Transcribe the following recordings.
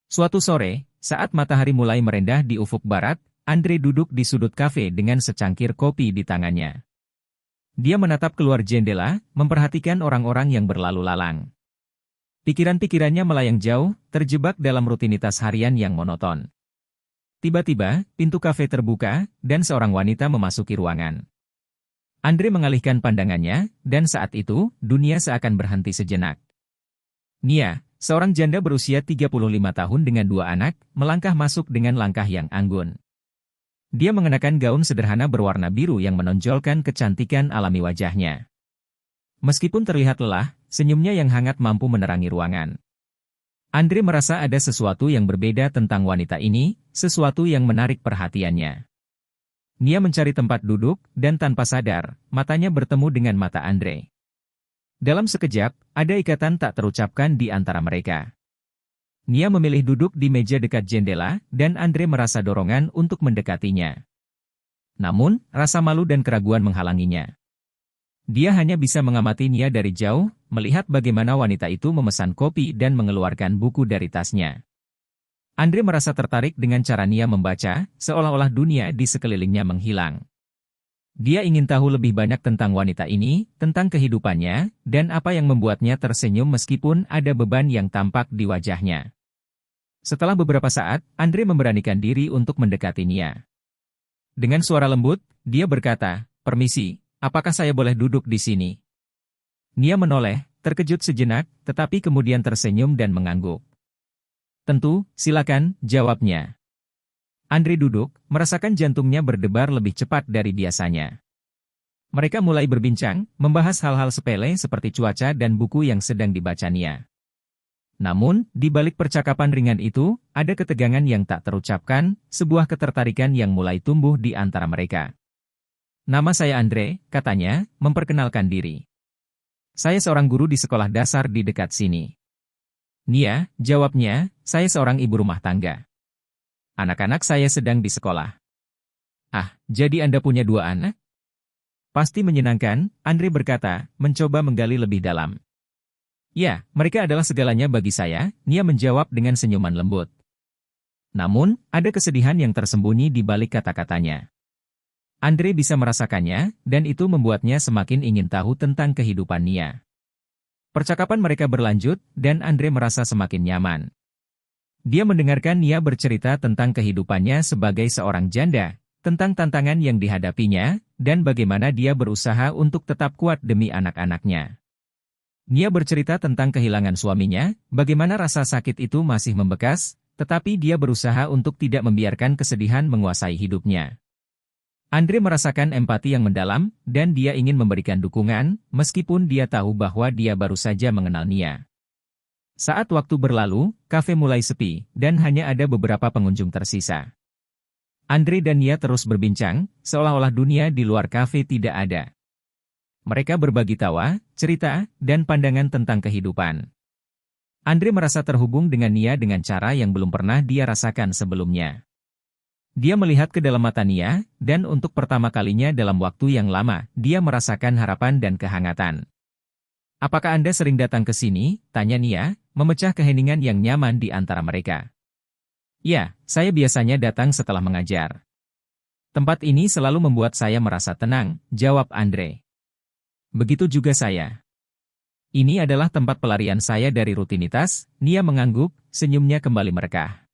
Suatu sore, saat matahari mulai merendah di ufuk barat, Andre duduk di sudut kafe dengan secangkir kopi di tangannya. Dia menatap keluar jendela, memperhatikan orang-orang yang berlalu lalang. Pikiran-pikirannya melayang jauh, terjebak dalam rutinitas harian yang monoton. Tiba-tiba, pintu kafe terbuka, dan seorang wanita memasuki ruangan. Andre mengalihkan pandangannya, dan saat itu, dunia seakan berhenti sejenak. Nia, seorang janda berusia 35 tahun dengan 2 anak, melangkah masuk dengan langkah yang anggun. Dia mengenakan gaun sederhana berwarna biru yang menonjolkan kecantikan alami wajahnya. Meskipun terlihat lelah, senyumnya yang hangat mampu menerangi ruangan. Andre merasa ada sesuatu yang berbeda tentang wanita ini, sesuatu yang menarik perhatiannya. Nia mencari tempat duduk, dan tanpa sadar, matanya bertemu dengan mata Andre. Dalam sekejap, ada ikatan tak terucapkan di antara mereka. Nia memilih duduk di meja dekat jendela, dan Andre merasa dorongan untuk mendekatinya. Namun, rasa malu dan keraguan menghalanginya. Dia hanya bisa mengamati Nia dari jauh, melihat bagaimana wanita itu memesan kopi dan mengeluarkan buku dari tasnya. Andre merasa tertarik dengan cara Nia membaca, seolah-olah dunia di sekelilingnya menghilang. Dia ingin tahu lebih banyak tentang wanita ini, tentang kehidupannya, dan apa yang membuatnya tersenyum meskipun ada beban yang tampak di wajahnya. Setelah beberapa saat, Andre memberanikan diri untuk mendekati Nia. Dengan suara lembut, dia berkata, "Permisi, apakah saya boleh duduk di sini?" Nia menoleh, terkejut sejenak, tetapi kemudian tersenyum dan mengangguk. "Tentu, silakan," jawabnya. Andre duduk, merasakan jantungnya berdebar lebih cepat dari biasanya. Mereka mulai berbincang, membahas hal-hal sepele seperti cuaca dan buku yang sedang dibaca Nia. Namun, di balik percakapan ringan itu, ada ketegangan yang tak terucapkan, sebuah ketertarikan yang mulai tumbuh di antara mereka. "Nama saya Andre," katanya, memperkenalkan diri. "Saya seorang guru di sekolah dasar di dekat sini." "Nia," jawabnya, "saya seorang ibu rumah tangga. Anak-anak saya sedang di sekolah." "Ah, jadi Anda punya 2 anak? Pasti menyenangkan," Andre berkata, mencoba menggali lebih dalam. "Ya, mereka adalah segalanya bagi saya," Nia menjawab dengan senyuman lembut. Namun, ada kesedihan yang tersembunyi di balik kata-katanya. Andre bisa merasakannya, dan itu membuatnya semakin ingin tahu tentang kehidupan Nia. Percakapan mereka berlanjut, dan Andre merasa semakin nyaman. Dia mendengarkan Nia bercerita tentang kehidupannya sebagai seorang janda, tentang tantangan yang dihadapinya, dan bagaimana dia berusaha untuk tetap kuat demi anak-anaknya. Nia bercerita tentang kehilangan suaminya, bagaimana rasa sakit itu masih membekas, tetapi dia berusaha untuk tidak membiarkan kesedihan menguasai hidupnya. Andre merasakan empati yang mendalam, dan dia ingin memberikan dukungan, meskipun dia tahu bahwa dia baru saja mengenal Nia. Saat waktu berlalu, kafe mulai sepi, dan hanya ada beberapa pengunjung tersisa. Andre dan Nia terus berbincang, seolah-olah dunia di luar kafe tidak ada. Mereka berbagi tawa, cerita, dan pandangan tentang kehidupan. Andre merasa terhubung dengan Nia dengan cara yang belum pernah dia rasakan sebelumnya. Dia melihat ke dalam mata Nia, dan untuk pertama kalinya dalam waktu yang lama, dia merasakan harapan dan kehangatan. "Apakah Anda sering datang ke sini?" tanya Nia, memecah keheningan yang nyaman di antara mereka. "Ya, saya biasanya datang setelah mengajar. Tempat ini selalu membuat saya merasa tenang," jawab Andre. "Begitu juga saya. Ini adalah tempat pelarian saya dari rutinitas," Nia mengangguk, senyumnya kembali merekah.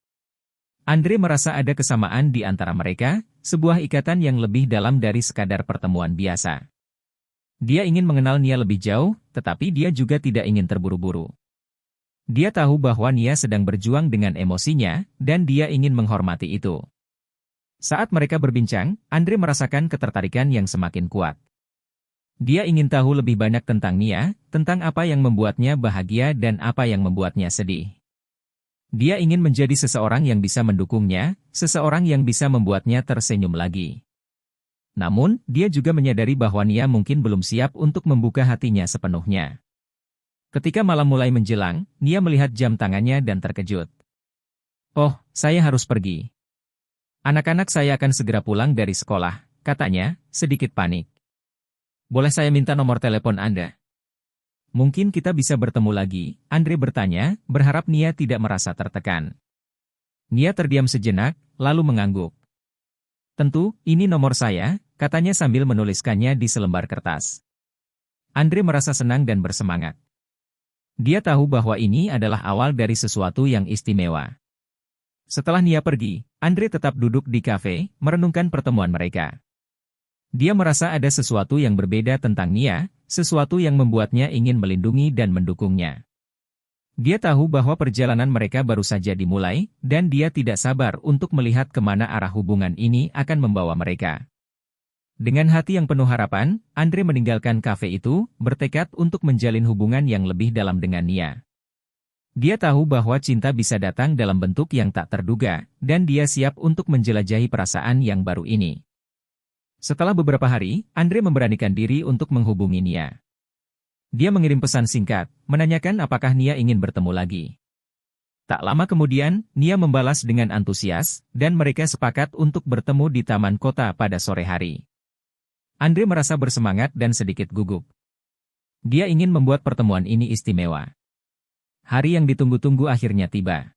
Andre merasa ada kesamaan di antara mereka, sebuah ikatan yang lebih dalam dari sekadar pertemuan biasa. Dia ingin mengenal Nia lebih jauh, tetapi dia juga tidak ingin terburu-buru. Dia tahu bahwa Nia sedang berjuang dengan emosinya, dan dia ingin menghormati itu. Saat mereka berbincang, Andre merasakan ketertarikan yang semakin kuat. Dia ingin tahu lebih banyak tentang Nia, tentang apa yang membuatnya bahagia dan apa yang membuatnya sedih. Dia ingin menjadi seseorang yang bisa mendukungnya, seseorang yang bisa membuatnya tersenyum lagi. Namun, dia juga menyadari bahwa Nia mungkin belum siap untuk membuka hatinya sepenuhnya. Ketika malam mulai menjelang, Nia melihat jam tangannya dan terkejut. "Oh, saya harus pergi. Anak-anak saya akan segera pulang dari sekolah," katanya, sedikit panik. "Boleh saya minta nomor telepon Anda? Mungkin kita bisa bertemu lagi," Andre bertanya, berharap Nia tidak merasa tertekan. Nia terdiam sejenak, lalu mengangguk. Tentu, ini nomor saya, katanya sambil menuliskannya di selembar kertas. Andre merasa senang dan bersemangat. Dia tahu bahwa ini adalah awal dari sesuatu yang istimewa. Setelah Nia pergi, Andre tetap duduk di kafe, merenungkan pertemuan mereka. Dia merasa ada sesuatu yang berbeda tentang Nia, sesuatu yang membuatnya ingin melindungi dan mendukungnya. Dia tahu bahwa perjalanan mereka baru saja dimulai, dan dia tidak sabar untuk melihat kemana arah hubungan ini akan membawa mereka. Dengan hati yang penuh harapan, Andre meninggalkan kafe itu, bertekad untuk menjalin hubungan yang lebih dalam dengan Nia. Dia tahu bahwa cinta bisa datang dalam bentuk yang tak terduga, dan dia siap untuk menjelajahi perasaan yang baru ini. Setelah beberapa hari, Andre memberanikan diri untuk menghubungi Nia. Dia mengirim pesan singkat, menanyakan apakah Nia ingin bertemu lagi. Tak lama kemudian, Nia membalas dengan antusias, dan mereka sepakat untuk bertemu di taman kota pada sore hari. Andre merasa bersemangat dan sedikit gugup. Dia ingin membuat pertemuan ini istimewa. Hari yang ditunggu-tunggu akhirnya tiba.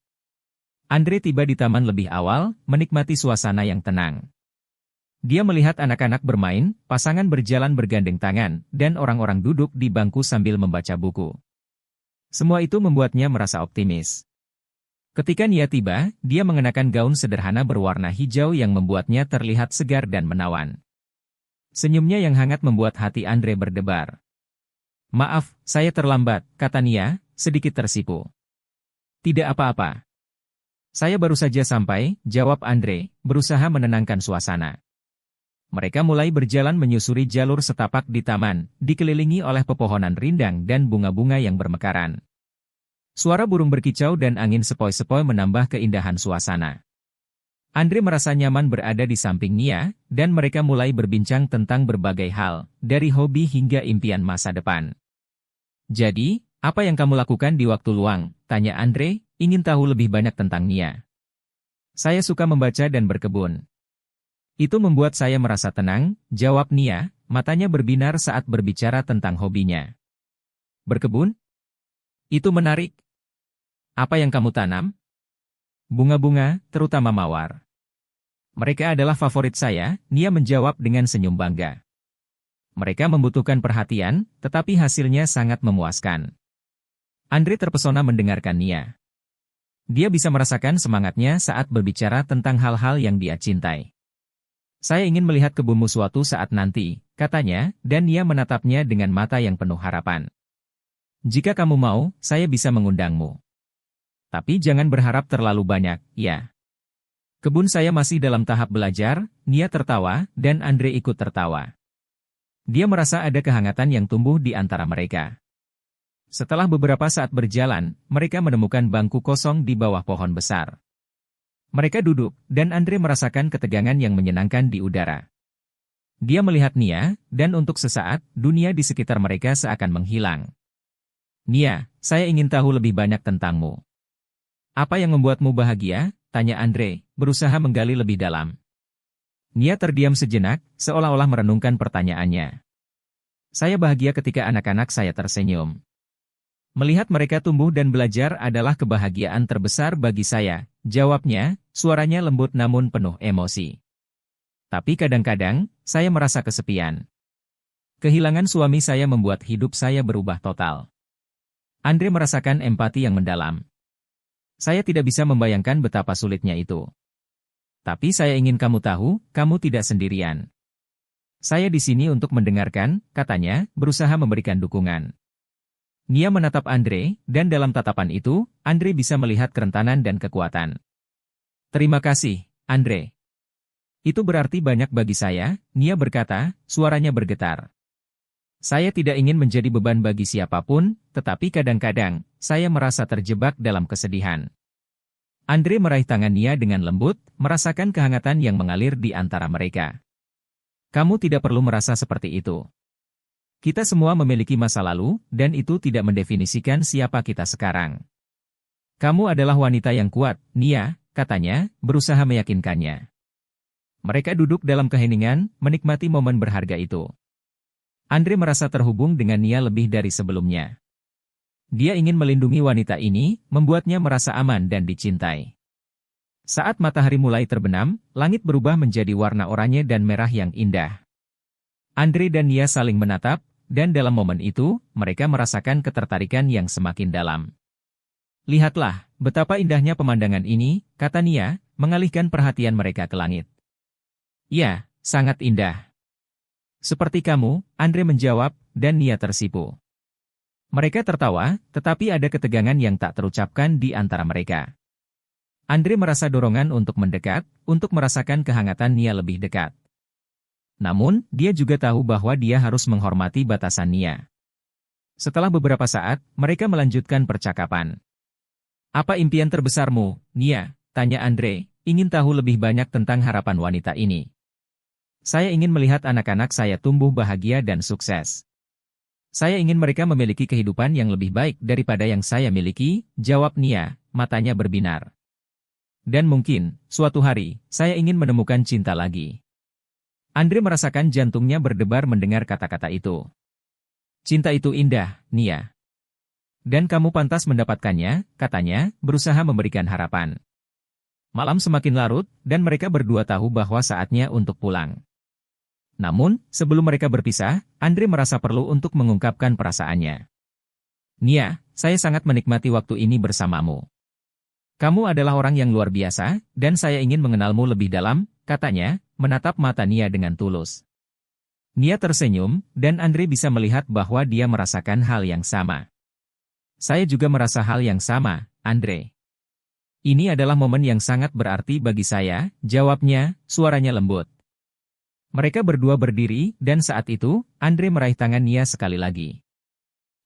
Andre tiba di taman lebih awal, menikmati suasana yang tenang. Dia melihat anak-anak bermain, pasangan berjalan bergandeng tangan, dan orang-orang duduk di bangku sambil membaca buku. Semua itu membuatnya merasa optimis. Ketika Nia tiba, dia mengenakan gaun sederhana berwarna hijau yang membuatnya terlihat segar dan menawan. Senyumnya yang hangat membuat hati Andre berdebar. "Maaf, saya terlambat," kata Nia, sedikit tersipu. "Tidak apa-apa. Saya baru saja sampai," jawab Andre, berusaha menenangkan suasana. Mereka mulai berjalan menyusuri jalur setapak di taman, dikelilingi oleh pepohonan rindang dan bunga-bunga yang bermekaran. Suara burung berkicau dan angin sepoi-sepoi menambah keindahan suasana. Andre merasa nyaman berada di samping Nia, dan mereka mulai berbincang tentang berbagai hal, dari hobi hingga impian masa depan. "Jadi, apa yang kamu lakukan di waktu luang?" tanya Andre, ingin tahu lebih banyak tentang Nia. "Saya suka membaca dan berkebun. Itu membuat saya merasa tenang," jawab Nia, matanya berbinar saat berbicara tentang hobinya. "Berkebun? Itu menarik. Apa yang kamu tanam?" "Bunga-bunga, terutama mawar. Mereka adalah favorit saya," Nia menjawab dengan senyum bangga. "Mereka membutuhkan perhatian, tetapi hasilnya sangat memuaskan." Andre terpesona mendengarkan Nia. Dia bisa merasakan semangatnya saat berbicara tentang hal-hal yang dia cintai. "Saya ingin melihat kebunmu suatu saat nanti," katanya, dan Nia menatapnya dengan mata yang penuh harapan. "Jika kamu mau, saya bisa mengundangmu. Tapi jangan berharap terlalu banyak, ya." "Kebun saya masih dalam tahap belajar," Nia tertawa, dan Andre ikut tertawa. Dia merasa ada kehangatan yang tumbuh di antara mereka. Setelah beberapa saat berjalan, mereka menemukan bangku kosong di bawah pohon besar. Mereka duduk, dan Andre merasakan ketegangan yang menyenangkan di udara. Dia melihat Nia, dan untuk sesaat, dunia di sekitar mereka seakan menghilang. "Nia, saya ingin tahu lebih banyak tentangmu. Apa yang membuatmu bahagia?" tanya Andre, berusaha menggali lebih dalam. Nia terdiam sejenak, seolah-olah merenungkan pertanyaannya. "Saya bahagia ketika anak-anak saya tersenyum. Melihat mereka tumbuh dan belajar adalah kebahagiaan terbesar bagi saya," jawabnya, suaranya lembut namun penuh emosi. "Tapi kadang-kadang, saya merasa kesepian. Kehilangan suami saya membuat hidup saya berubah total." Andre merasakan empati yang mendalam. "Saya tidak bisa membayangkan betapa sulitnya itu. Tapi saya ingin kamu tahu, kamu tidak sendirian. Saya di sini untuk mendengarkan," katanya, berusaha memberikan dukungan. Nia menatap Andre, dan dalam tatapan itu, Andre bisa melihat kerentanan dan kekuatan. "Terima kasih, Andre. Itu berarti banyak bagi saya," Nia berkata, suaranya bergetar. "Saya tidak ingin menjadi beban bagi siapapun, tetapi kadang-kadang, saya merasa terjebak dalam kesedihan." Andre meraih tangan Nia dengan lembut, merasakan kehangatan yang mengalir di antara mereka. "Kamu tidak perlu merasa seperti itu. Kita semua memiliki masa lalu, dan itu tidak mendefinisikan siapa kita sekarang. Kamu adalah wanita yang kuat, Nia," katanya, berusaha meyakinkannya. Mereka duduk dalam keheningan, menikmati momen berharga itu. Andre merasa terhubung dengan Nia lebih dari sebelumnya. Dia ingin melindungi wanita ini, membuatnya merasa aman dan dicintai. Saat matahari mulai terbenam, langit berubah menjadi warna oranye dan merah yang indah. Andre dan Nia saling menatap, dan dalam momen itu, mereka merasakan ketertarikan yang semakin dalam. Lihatlah, betapa indahnya pemandangan ini, kata Nia, mengalihkan perhatian mereka ke langit. Ya, sangat indah. Seperti kamu, Andre menjawab, dan Nia tersipu. Mereka tertawa, tetapi ada ketegangan yang tak terucapkan di antara mereka. Andre merasa dorongan untuk mendekat, untuk merasakan kehangatan Nia lebih dekat. Namun, dia juga tahu bahwa dia harus menghormati batasan Nia. Setelah beberapa saat, mereka melanjutkan percakapan. Apa impian terbesarmu, Nia? Tanya Andre, ingin tahu lebih banyak tentang harapan wanita ini. Saya ingin melihat anak-anak saya tumbuh bahagia dan sukses. Saya ingin mereka memiliki kehidupan yang lebih baik daripada yang saya miliki, jawab Nia, matanya berbinar. Dan mungkin, suatu hari, saya ingin menemukan cinta lagi. Andre merasakan jantungnya berdebar mendengar kata-kata itu. Cinta itu indah, Nia. Dan kamu pantas mendapatkannya, katanya, berusaha memberikan harapan. Malam semakin larut, dan mereka berdua tahu bahwa saatnya untuk pulang. Namun, sebelum mereka berpisah, Andre merasa perlu untuk mengungkapkan perasaannya. Nia, saya sangat menikmati waktu ini bersamamu. Kamu adalah orang yang luar biasa, dan saya ingin mengenalmu lebih dalam, katanya, menatap mata Nia dengan tulus. Nia tersenyum, dan Andre bisa melihat bahwa dia merasakan hal yang sama. Saya juga merasa hal yang sama, Andre. Ini adalah momen yang sangat berarti bagi saya, jawabnya, suaranya lembut. Mereka berdua berdiri, dan saat itu, Andre meraih tangan Nia sekali lagi.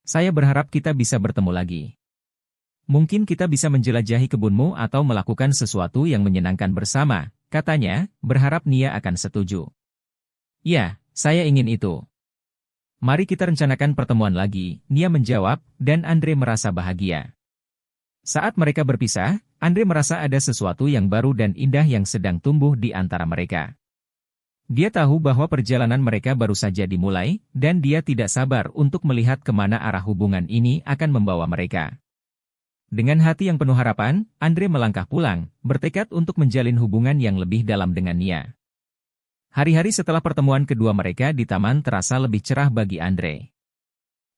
Saya berharap kita bisa bertemu lagi. Mungkin kita bisa menjelajahi kebunmu atau melakukan sesuatu yang menyenangkan bersama, katanya, berharap Nia akan setuju. Ya, saya ingin itu. Mari kita rencanakan pertemuan lagi, Nia menjawab, dan Andre merasa bahagia. Saat mereka berpisah, Andre merasa ada sesuatu yang baru dan indah yang sedang tumbuh di antara mereka. Dia tahu bahwa perjalanan mereka baru saja dimulai, dan dia tidak sabar untuk melihat kemana arah hubungan ini akan membawa mereka. Dengan hati yang penuh harapan, Andre melangkah pulang, bertekad untuk menjalin hubungan yang lebih dalam dengan Nia. Hari-hari setelah pertemuan kedua mereka di taman terasa lebih cerah bagi Andre.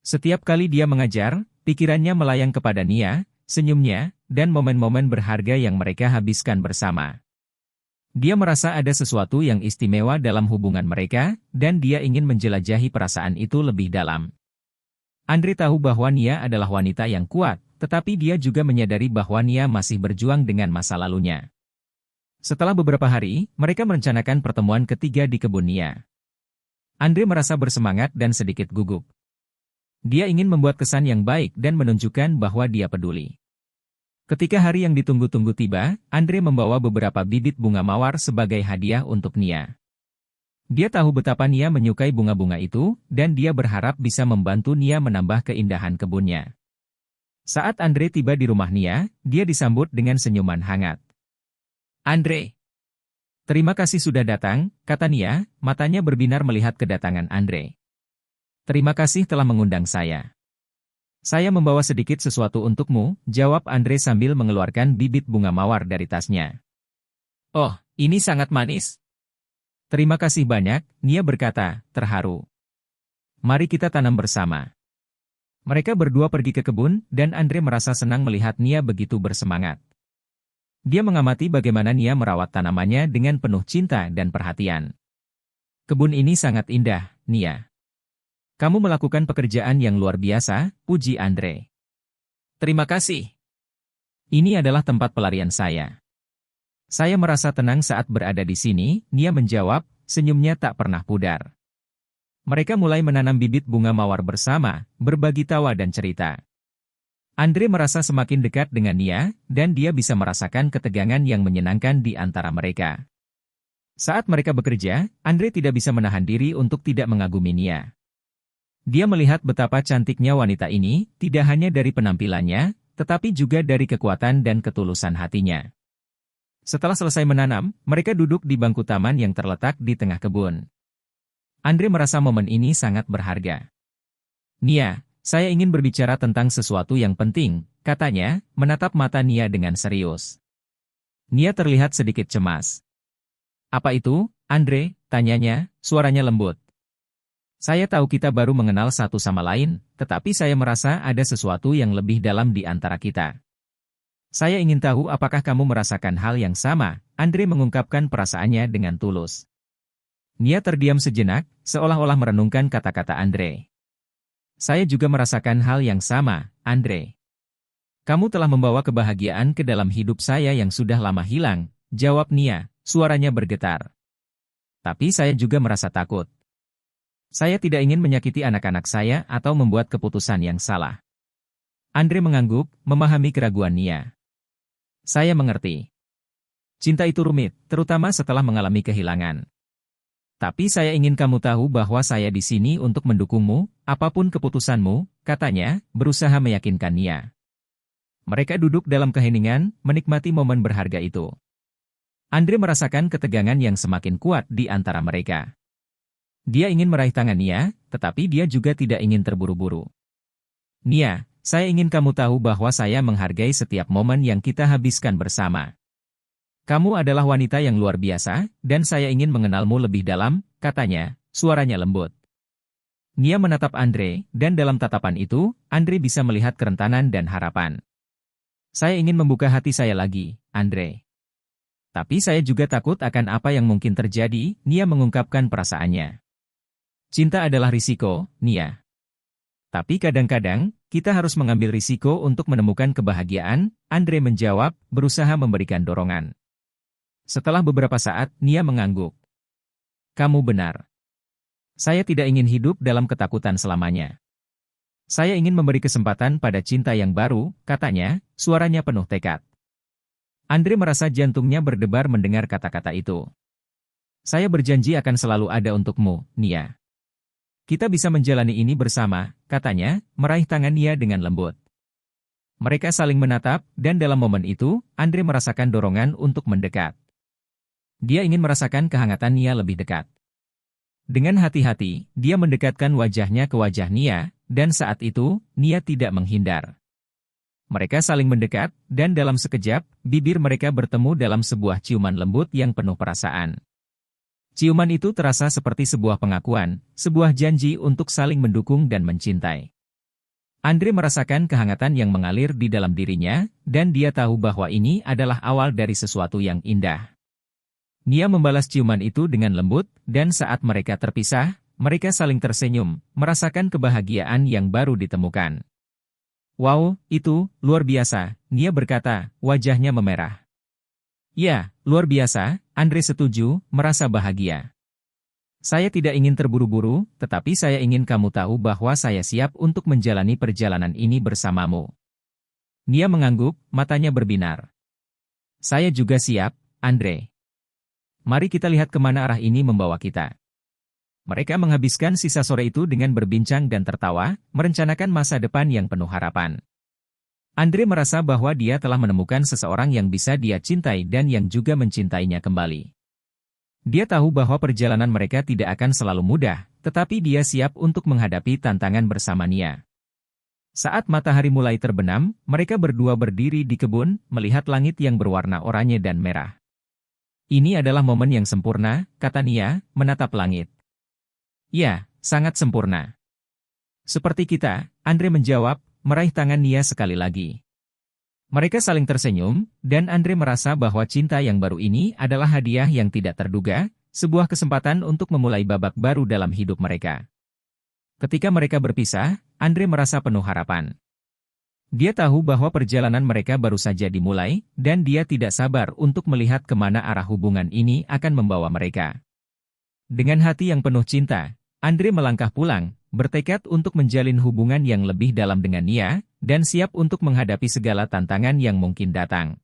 Setiap kali dia mengajar, pikirannya melayang kepada Nia, senyumnya, dan momen-momen berharga yang mereka habiskan bersama. Dia merasa ada sesuatu yang istimewa dalam hubungan mereka, dan dia ingin menjelajahi perasaan itu lebih dalam. Andre tahu bahwa Nia adalah wanita yang kuat, tetapi dia juga menyadari bahwa Nia masih berjuang dengan masa lalunya. Setelah beberapa hari, mereka merencanakan pertemuan ketiga di kebun Nia. Andre merasa bersemangat dan sedikit gugup. Dia ingin membuat kesan yang baik dan menunjukkan bahwa dia peduli. Ketika hari yang ditunggu-tunggu tiba, Andre membawa beberapa bibit bunga mawar sebagai hadiah untuk Nia. Dia tahu betapa Nia menyukai bunga-bunga itu, dan dia berharap bisa membantu Nia menambah keindahan kebunnya. Saat Andre tiba di rumah Nia, dia disambut dengan senyuman hangat. Andre, terima kasih sudah datang, kata Nia, matanya berbinar melihat kedatangan Andre. Terima kasih telah mengundang saya. Saya membawa sedikit sesuatu untukmu, jawab Andre sambil mengeluarkan bibit bunga mawar dari tasnya. Oh, ini sangat manis. Terima kasih banyak, Nia berkata, terharu. Mari kita tanam bersama. Mereka berdua pergi ke kebun, dan Andre merasa senang melihat Nia begitu bersemangat. Dia mengamati bagaimana Nia merawat tanamannya dengan penuh cinta dan perhatian. Kebun ini sangat indah, Nia. Kamu melakukan pekerjaan yang luar biasa, puji Andre. Terima kasih. Ini adalah tempat pelarian saya. Saya merasa tenang saat berada di sini, Nia menjawab, senyumnya tak pernah pudar. Mereka mulai menanam bibit bunga mawar bersama, berbagi tawa dan cerita. Andre merasa semakin dekat dengan Nia, dan dia bisa merasakan ketegangan yang menyenangkan di antara mereka. Saat mereka bekerja, Andre tidak bisa menahan diri untuk tidak mengagumi Nia. Dia melihat betapa cantiknya wanita ini, tidak hanya dari penampilannya, tetapi juga dari kekuatan dan ketulusan hatinya. Setelah selesai menanam, mereka duduk di bangku taman yang terletak di tengah kebun. Andre merasa momen ini sangat berharga. Nia, saya ingin berbicara tentang sesuatu yang penting, katanya, menatap mata Nia dengan serius. Nia terlihat sedikit cemas. Apa itu, Andre? Tanyanya, suaranya lembut. Saya tahu kita baru mengenal satu sama lain, tetapi saya merasa ada sesuatu yang lebih dalam di antara kita. Saya ingin tahu apakah kamu merasakan hal yang sama, Andre mengungkapkan perasaannya dengan tulus. Nia terdiam sejenak, seolah-olah merenungkan kata-kata Andre. Saya juga merasakan hal yang sama, Andre. Kamu telah membawa kebahagiaan ke dalam hidup saya yang sudah lama hilang, jawab Nia, suaranya bergetar. Tapi saya juga merasa takut. Saya tidak ingin menyakiti anak-anak saya atau membuat keputusan yang salah. Andre mengangguk, memahami keraguan Nia. Saya mengerti. Cinta itu rumit, terutama setelah mengalami kehilangan. Tapi saya ingin kamu tahu bahwa saya di sini untuk mendukungmu, apapun keputusanmu, katanya, berusaha meyakinkan Nia. Mereka duduk dalam keheningan, menikmati momen berharga itu. Andre merasakan ketegangan yang semakin kuat di antara mereka. Dia ingin meraih tangan Nia, tetapi dia juga tidak ingin terburu-buru. Nia, saya ingin kamu tahu bahwa saya menghargai setiap momen yang kita habiskan bersama. Kamu adalah wanita yang luar biasa, dan saya ingin mengenalmu lebih dalam, katanya, suaranya lembut. Nia menatap Andre, dan dalam tatapan itu, Andre bisa melihat kerentanan dan harapan. Saya ingin membuka hati saya lagi, Andre. Tapi saya juga takut akan apa yang mungkin terjadi, Nia mengungkapkan perasaannya. Cinta adalah risiko, Nia. Tapi kadang-kadang, kita harus mengambil risiko untuk menemukan kebahagiaan, Andre menjawab, berusaha memberikan dorongan. Setelah beberapa saat, Nia mengangguk. Kamu benar. Saya tidak ingin hidup dalam ketakutan selamanya. Saya ingin memberi kesempatan pada cinta yang baru, katanya, suaranya penuh tekad. Andre merasa jantungnya berdebar mendengar kata-kata itu. Saya berjanji akan selalu ada untukmu, Nia. Kita bisa menjalani ini bersama, katanya, meraih tangan Nia dengan lembut. Mereka saling menatap, dan dalam momen itu, Andre merasakan dorongan untuk mendekat. Dia ingin merasakan kehangatan Nia lebih dekat. Dengan hati-hati, dia mendekatkan wajahnya ke wajah Nia, dan saat itu, Nia tidak menghindar. Mereka saling mendekat, dan dalam sekejap, bibir mereka bertemu dalam sebuah ciuman lembut yang penuh perasaan. Ciuman itu terasa seperti sebuah pengakuan, sebuah janji untuk saling mendukung dan mencintai. Andre merasakan kehangatan yang mengalir di dalam dirinya, dan dia tahu bahwa ini adalah awal dari sesuatu yang indah. Nia membalas ciuman itu dengan lembut, dan saat mereka terpisah, mereka saling tersenyum, merasakan kebahagiaan yang baru ditemukan. Wow, itu luar biasa, Nia berkata, wajahnya memerah. Ya, luar biasa, Andre setuju, merasa bahagia. Saya tidak ingin terburu-buru, tetapi saya ingin kamu tahu bahwa saya siap untuk menjalani perjalanan ini bersamamu. Nia mengangguk, matanya berbinar. Saya juga siap, Andre. Mari kita lihat kemana arah ini membawa kita. Mereka menghabiskan sisa sore itu dengan berbincang dan tertawa, merencanakan masa depan yang penuh harapan. Andre merasa bahwa dia telah menemukan seseorang yang bisa dia cintai dan yang juga mencintainya kembali. Dia tahu bahwa perjalanan mereka tidak akan selalu mudah, tetapi dia siap untuk menghadapi tantangan bersama Nia. Saat matahari mulai terbenam, mereka berdua berdiri di kebun, melihat langit yang berwarna oranye dan merah. Ini adalah momen yang sempurna, kata Nia, menatap langit. Ya, sangat sempurna. Seperti kita, Andre menjawab, meraih tangan Nia sekali lagi. Mereka saling tersenyum, dan Andre merasa bahwa cinta yang baru ini adalah hadiah yang tidak terduga, sebuah kesempatan untuk memulai babak baru dalam hidup mereka. Ketika mereka berpisah, Andre merasa penuh harapan. Dia tahu bahwa perjalanan mereka baru saja dimulai, dan dia tidak sabar untuk melihat kemana arah hubungan ini akan membawa mereka. Dengan hati yang penuh cinta, Andre melangkah pulang, bertekad untuk menjalin hubungan yang lebih dalam dengan Nia, dan siap untuk menghadapi segala tantangan yang mungkin datang.